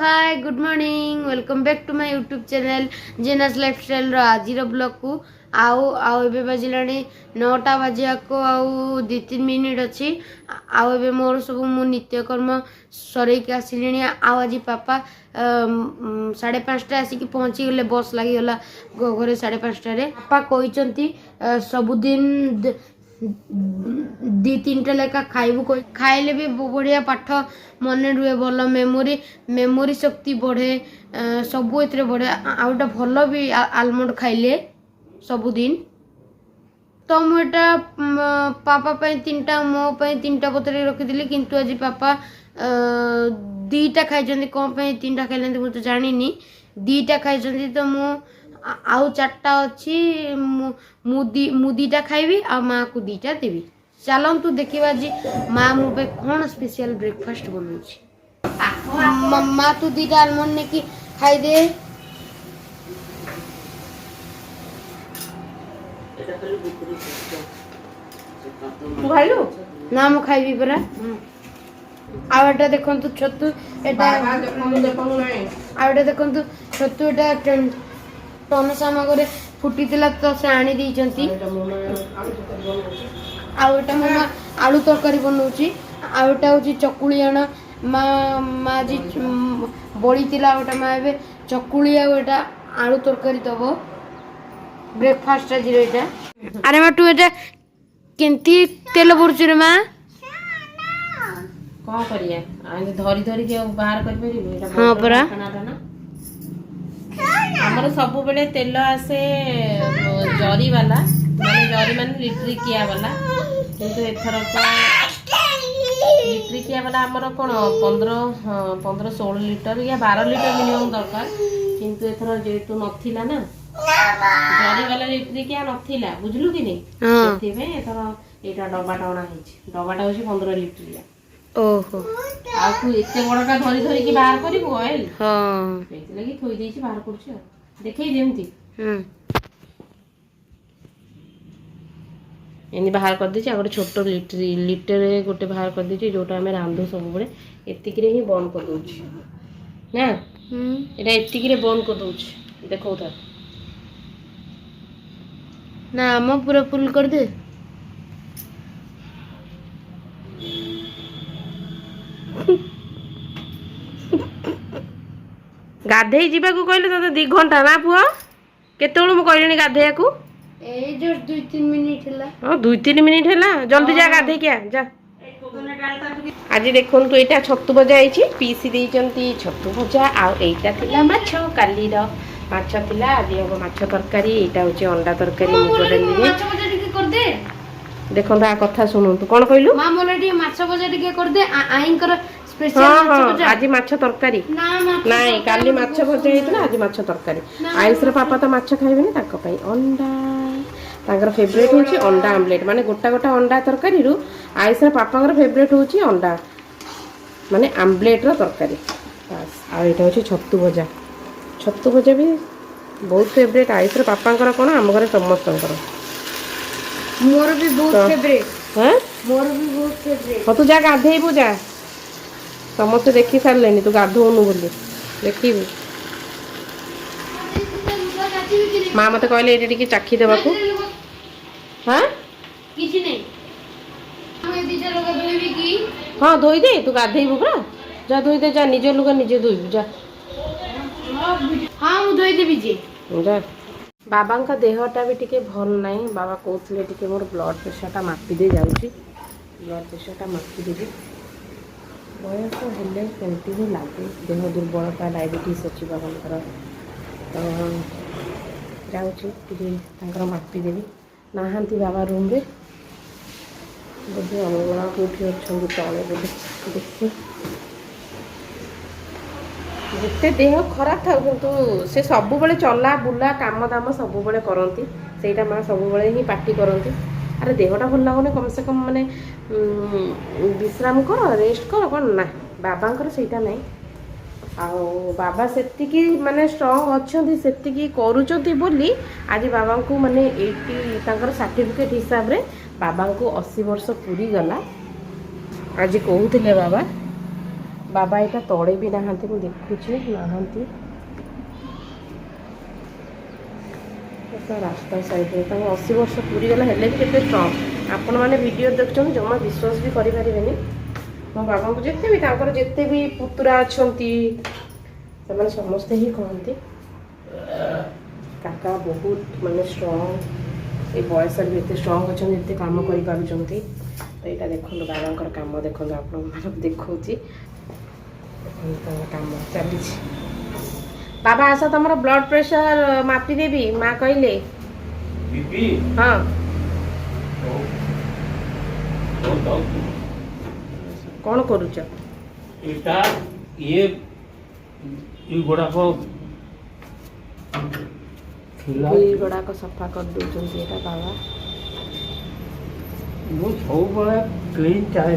Hi good morning welcome back to my YouTube channel Jena's lifestyle आज blog को आउ आउ ए बाजिलाणी 9टा बाजिया को आउ 2-3 मिनिट अच्छी आउ ए मोर सब मु नित्यकर्म सरईक आसिली आउ आज पापा 5:30 आसिक पहुँची गले बस लगिगला घरे 5:30 पापा कहते सबुदिन 2-3टा लेखा खाइबू खाइले भी बढ़िया पाठ मन रुहे भल मेमोरी शक्ति बढ़े सबू ए बढ़े आउटा भल भी आलमंड खाइले सबुदिन तो मुझे पापा 3टा मो 3टा बतरे रखी किंतु आज पापा 2टा खाई कौन 3टा खाई मुझे जानी 2टा खाई तो मु आउ 4टा अच्छी मु 2टा खाइबी आ माँ को 2टा देवी चलतु देखा जी माँ मो पे कौन स्पेशल ब्रेकफास्ट बना माँ तू 2टा आलमंड ने की खाई दे खाइलु ना मु खाइबी परा आउटा देखंतु छतु एटा आउटा देखंतु छतु एटा टन सामग्री फुटीला तो से आनी दी आउटा मामा आलू तरकारी बनाऊची आउटा होची चकुली आना माँ जी बड़ी तिला आउटा माँ एबे चकुली आउटा आलू तरकारी दबो ब्रेकफास्ट आज एटा अरे माँ तू एटा केंती तेल पड़ुची रे माँ कौन करिया आगे धरी धरी के बाहर कर परिबे एटा हां परा हमर सब बेले तेल आसे जरी वाला माने लिट्रिकिया वाला किंतु एथर तो लिट्रिकिया वाला हमर कोन 15-16 लीटर या 12 लीटर मिनिमम दरकार किंतु एथर जेतु नथिला ना जरी वाला लिट्रिकिया नथिला बुझलु कि नै सेति में एथर एटा डब्बाटा अणा हिची डब्बाटा होची 15 लीटर ओहो आ तू एते बड़का धरी धरी की बाहर करिबो ऑयल हां सेति लगी थोई देछि बाहर करछि देखै जेमती एनी बाहर कर देछि आ गोटे छोटो लीटर गोटे बाहर कर देछि जोटा हमें रांधु सब बड़े एतिक रे ही बंद कर दोछि ना एटा एतिक रे बंद कर दोछि देखो त ना हम पूरा फुल कर दे गाधेई जीवा को कहले त 2 घंटा ना पुआ केतेळु म कहलेनी गाधेया को ए जस्ट 2-3 मिनिट हला हां 2-3 मिनिट हला जल्दी जा गाधे के जा आज देखन तो एटा छत्तू भजा आइछि पीसी देइचंती छत्तू भजा आ एटा थिला माछ काली रो माछ थिला आदि हो माछ तरकारी एटा होची अंडा तरकारी मुग डाली रे माछ भजा टिके कर दे देखन ता कथा सुनन तू कोन कहलु मां मोले टिके माछ भजा टिके कर दे आइन कर स्पेशल माछ भजा आज माछ तरकारी ना नाही काली माछ भजा हेतला आज माछ तरकारी आइस रे पापा त माछ खाइबे ताक पई अंडा तांगर फेवरेट होची अंडा आमलेट माने गोटा गोटा अंडा तरकारी रु आइस रे पापांगर फेवरेट होची अंडा माने आमलेट रो तरकारी बस आ एटा होची छत्तू भजा भी बहुत फेवरेट आइस रे पापांगर कोन हम घरे समस्तंकर मोर भी बहुत फेवरेट हैं मोर भी बहुत फेवरेट हो तू जा गाधेइबू जा समस्त देखि सारलेनी तू गाधोनु बोली देखिबू माँ मत कहले एटा टिके चाखी देबा को हां किछि नै हम दीजा लोग धोइबी की हां धोई दे तू गाधेइबू परा जा धोई दे जा निजे लुगा निजे धोइबू जा हां मु धोइ देबी जे जा बाबा का देहटा भी टिके भल नाही बाबा कहथले टिके मोर ब्लड प्रेशरटा मापी दे जाउची ब्लड प्रेशरटा मापी देबी बयस हेले केमती भी लागे देह दुर्बलता डायबिटीज अच्छी बाबांकर तो जाउची टिके तांकर मापी देबी नाहांती बाबा रूम रे बोधे अलगला कोठी अछंगी तळे बोधे देखि जिते देह खराब था किंतु से सब बेले चला बुला काम दाम सब बेले करती सेटा माँ सब बेले ही पार्टी करती अरे देहटा भल लगुनि कम से कम माने विश्राम कर रेस्ट कर कौन ना बाबांकर सेटा नहीं आओ बाबा सेतिकी माने स्ट्रांग अच्छी सेतिकी करूचंती बोली आज बाबा को माने 80 तांकर सर्टिफिकेट हिसाब रे बाबा को 80 वर्ष पूरी गला आज कहूले बाबा बाबा यहाँ तले भी नहांती मुझे देखुची नहांती रास्ता साइड 80 वर्ष पूरी गला हेल्ले भी केते स्ट्रॉन्ग आपण मैंने वीडियो देखछन जमा विश्वास भी करि परिबेनी मो बाबा को जिते भी पुतुरा अच्छी से समस्ते ही कहते काका बहुत माने स्ट्रॉन्ग ये बयस भी एत स्ट्रॉन्ग अच्छा जिते कम कर तो यहाँ देखो बाबा काम देखो आप देखा कम चली बाबा आस तुम ब्लड प्रेशर मापी देवी माँ कहले हाँ कौन करुच ये गुड़ाक गुड़ाक सफा कर दौरान यहाँ बाबा ମୁଁ ସବୁବେଳେ କ୍ଲିନ୍ ଚାହେଁ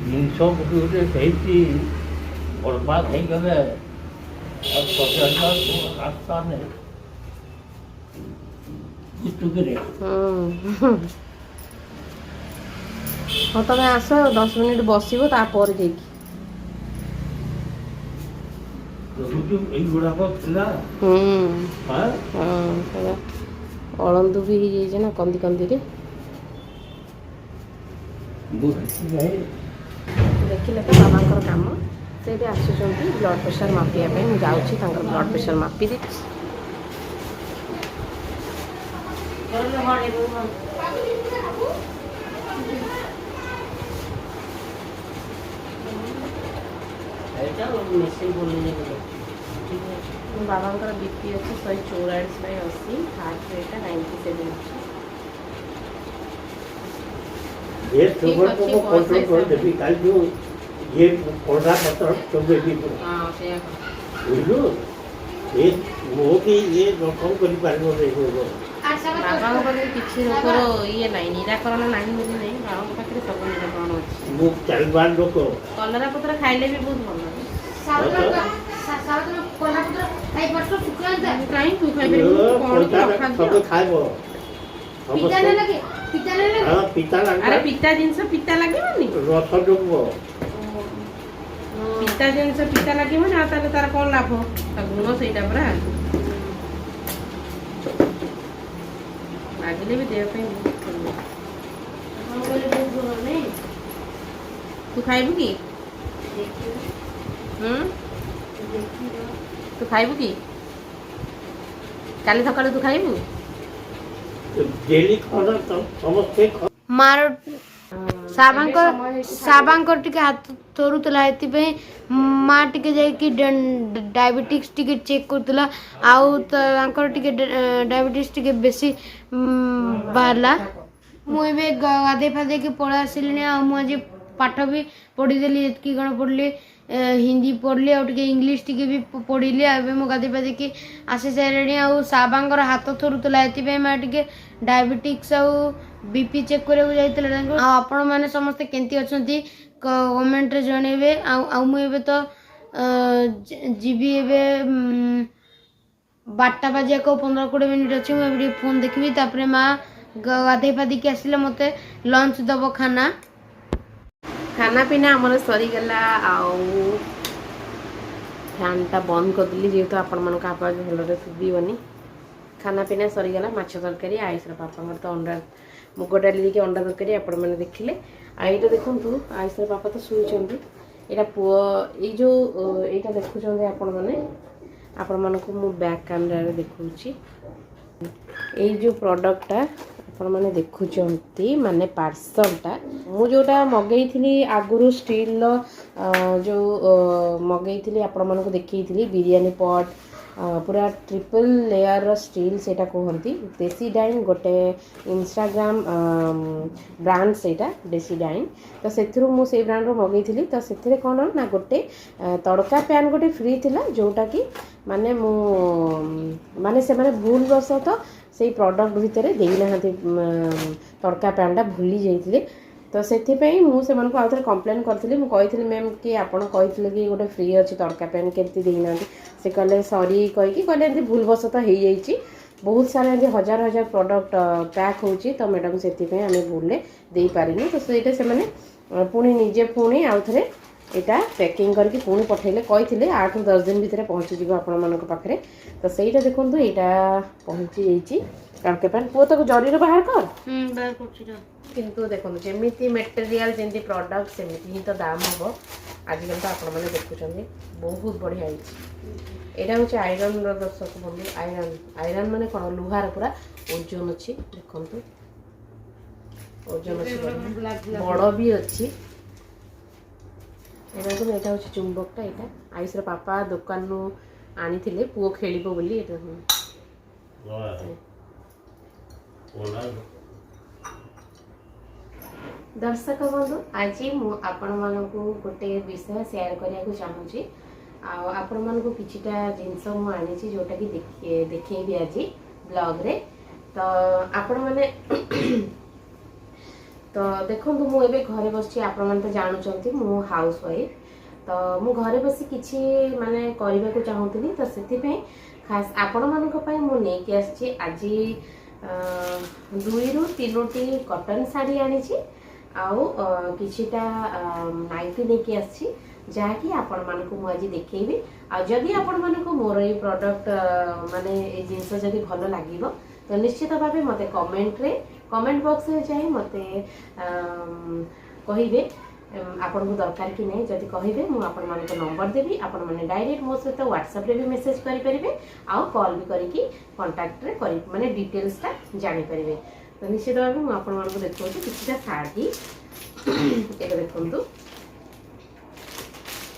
ଜିନିଷ ଗୋଟେ ସେଇଠି ବର୍ବାଦ ହେଇଗଲେ ଆଉ ସଜାଡ଼ିବା ରାସ୍ତା ନାହିଁ ବୁଝୁକିରେ हाँ तुम आस 10 मिनिट बसब तापर जाइए এইগুড়াକ ଥିଲା ଅଳନ୍ଦୁ ବି ହେଇଯାଇଛି ନା କନ୍ଦି କନ୍ଦିରେ ଦେଖିଲେ ତ ବାବାଙ୍କର କାମ ସେଇଠି ଆସୁଛନ୍ତି ବ୍ଲଡ଼ ପ୍ରେସର ମାପିବା ପାଇଁ ମୁଁ ଯାଉଛି ତାଙ୍କର ବ୍ଲଡ଼ ପ୍ରେସର ମାପି ଦେଇଛି बाबांकर बीपी अच्छे 144/80 हार्ट रेट 97 ये सुगर को कंट्रोल कर देबी काल जो ये पौधा पत्र तो बेबी हां से बुझलो ये वो की ये रकम करी पारबो रे हो बाबांकर किछि रोगर ये नाही निराकरण नाही बोली नाही बाबांकर पाखरे सब निराकरण अछि वो चालबान लोक कलरा पत्र खाइले भी बहुत भल सब खाइबो अरे पिता जिनस पिता लगे रस डुबो पिता जिनस पिता लगे तार कौन लाभ गुण से लगे भी देह तू खाइबू कि तू खाइबू कि काली सकाळु तू खाइबू डेली खाना समस्ते मार साबांकर टिके हाथ थोरुतला एतिपे माँ टिके जाइकी डायबिटिक्स टिके चेक करतला आउ तांकर टिके डायबिटिक्स टिके बेसी बाहरला मु एबे गाधे फादे के पळा आसिलिनी आ मु आज पाठ भी पढ़ी देली एतकी गण पढ़ली हिंदी पढ़ली आ टिके इंग्लिश टिके भी पढ़िली एबे मु गाधे फादे के आसी सारेणी आ साबांकर हाथ थोरुतला एतिपे माँ टिके डायबिटिक्स आ बीपी चेक करबो जाइतला आ आपण माने समस्त केंती अछंती कमेंट रे जणेबे आ मु एबे तो जीबी एबे 12टा बाजे को 15-20 मिनिट अछि मु एबे फोन देखबी तापरे माँ गाधे फादी के आसिले मते लंच दबो खाना पीना आमर सरीगला फैन टा बंद कर दिली जेहेतु आपण मन आवाज भलरे सुबीबनी खाना पीना सरीगला माछ तरकारी आयुषर पापा तो अंडा मुग डाली देके अंडा तरकारी आपण मैंने देखिले आईटा देखु आयुषर पापा तो शुई यहाँ पुओ ये जो यहाँ देखुं आपण मैंने आपण मानक मु बैक कैमरा रे देखुची ये जो प्रोडक्टटा आपण मैंने देखुंती माने पार्सलटा मु जोटा मगई थी आगुरी स्टील जो मगई थी आपण मानक देखी बिरियानी पॉट पूरा ट्रिपल लेयर स्टील सेटा कहती देसी डाइन गोटे इंस्टाग्राम ब्रांड सेटा देसी डाइन तो से ब्रांड मगई थी तो से कौन ना गोटे तड़का पैन गोटे फ्री थिला जोटा कि माने मु माने से माने भूल बस तो से प्रोडक्ट भितर देना तड़का पैनटा भूली जाइए तो से मुझे आउ थे कम्प्लेन करी मुझे मैम कि आपड़ कही कि गोटे फ्री अच्छी तड़का पैन केमती देना से कहले सॉरी कहीकि कहले भूलवश तो हो जाइए बहुत सारा हजार हजार प्रोडक्ट पैक होची तो मैडम से आम भूल दे पारे तो से पुणी निजे पुणी आउ थे यहाँ पैकिंग करके पुणी पठेले कही 8 ରୁ 10 दिन भितर पहुँची जीव आपण मान पाखे तो सहीटा देखो यहाँ पहुँची जाइए काणके पैंट पुओ तक जरी बाहर कर किंतु देखो जमी मेटेरियाल जमी प्रडक्ट सेमती ही तो दाम हम आजिकल तो आपण मैंने देखुं बहुत बढ़िया यहाँ हूँ आयरन दर्शक बंधु आयरन आयरन माने कौन लुहार पूरा ओजन अच्छी देखु ओजन अच्छी बड़ भी अच्छी यहाँ हूँ चुंबकटा यहाँ आयुष पापा दुकान आनी पुओ खेल बोली दर्शक बंधु आज आपण मानक गोटे विषय शेयर करने को चाहूँगी आपण मानक किछिटा जिनस मुझे जोटा कि देखी आज ब्लॉग रे तो आपण माने तो देखो मुझे घरे बस आपण मैंने तो जानुंट मु हाउस वाइफ तो मु घरे बस किछि माने करने को चाहूँगी तो से खास आपण मानक मु नेकी आछि आज 2 ରୁ 3ଟି कॉटन साड़ी आनी आउ किछिटा नाइटी लेके आछि जहाँकि आपण मानक मुझे देखी आदि आपण मानक मोर ये प्रोडक्ट माने ये जिनस जदि भल लगे तो निश्चित भाव मत कमेंट बॉक्स में जाए मत कहे आपण को दरकार कि नहीं जदि कहे मुझे मान नंबर देवी आपण मैंने डायरेक्ट मो सहित व्हाट्सएप रे भी मेसेज करेंगे आउ कॉल भी करके कांटेक्ट रे माने डिटेल्सटा जानी पारे तो निश्चित भाव मुझे आपण मानक देखो किछिटा साड़ी ये देखु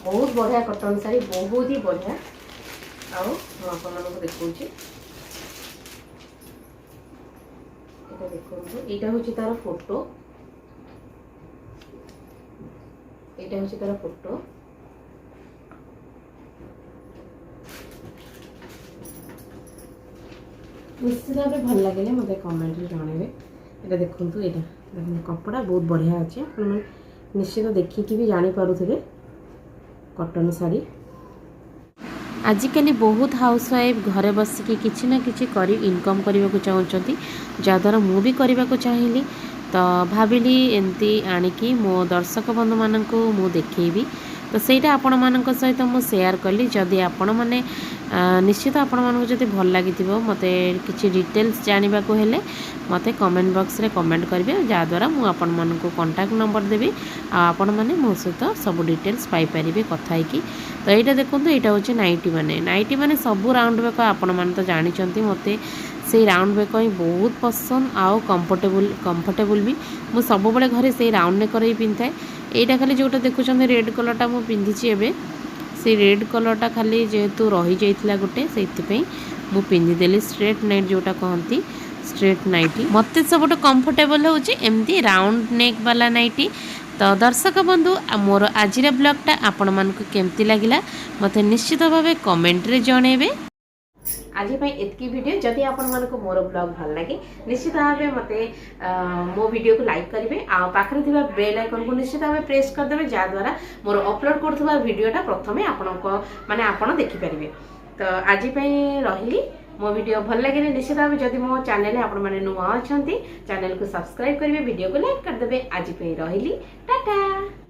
बहुत बढ़िया कॉटन साड़ी बहुत ही बढ़िया आउ देखो यहाँ हूँ तार फोटो यहाँ हूँ तार फोटो निश्चित भाव भल लगे मत कमेंट जनइबे ये देखु यहाँ कपड़ा बहुत बढ़िया अच्छे निश्चित देखिकी भी जानीपे कॉटन साड़ी आजिकल बहुत हाउस वाइफ घरे बसिकी किसी ना किसी कर इनकम करने को चाहते जहाँद्वारा मु भी करने को चाहिए तो भाविली एमती आणिकी मो दर्शक बंधु मानक मु देखी तो सहीटा आपण मानक सहित मु शेयर कली जदि आपण मैंने निश्चित आपण मानक जदि भल लगी मते किसी डिटेल्स जानवा को हेले मते कमेंट बॉक्स रे कमेंट करेंगे जहाँद्वारा मुझे आपण मानक कांटेक्ट नंबर देवी आपण मैंने मो सहित सब डिटेल्स पाई परिबे कथा की तो यहाँ देखो यहाँ हूँ नाइटी माने सब राउंड बेक आपण मैंने तो जानते मते से राउंड बेक ही बहुत पसंद आउ कंफर्टेबल भी मु सब बड़े घरे से राउंड नेक ही पिंधाए यहाँ खाली जोटा देखुं रेड कलरटा मुझे पिंधि एवं से रेड कलरटा खाली जेहेतु रही जाइथिला गोटे से मु पिंधिदेली स्ट्रेट नाइट जोटा कहती स्ट्रेट नाइटी मत सब कंफर्टेबल होमती राउंड नेक वाला नाइटी तो दर्शक बंधु मोर आज ब्लॉगटा आपण मानक केमती लगिला मते निश्चित भाव कमेंट रे जणेबे आज एतकी वीडियो जदि आपण मानक मोर ब्लॉग भल लगे निश्चित भाव मते मो वीडियो को लाइक करेंगे आ पाखरे थिबा बेल आइकन को निश्चित भाव प्रेस कर देबे जा द्वारा मोर अपलोड करथबा वीडियोटा प्रथमे आपण माने आपण देखि परिबे तो आज रही मो वीडियो भल लगे निश्चित भाव जदि मो चैनल आपण माने नुआ अछंती चैनल को सब्सक्राइब करेंगे वीडियो को लाइक कर देबे आज रही टाटा।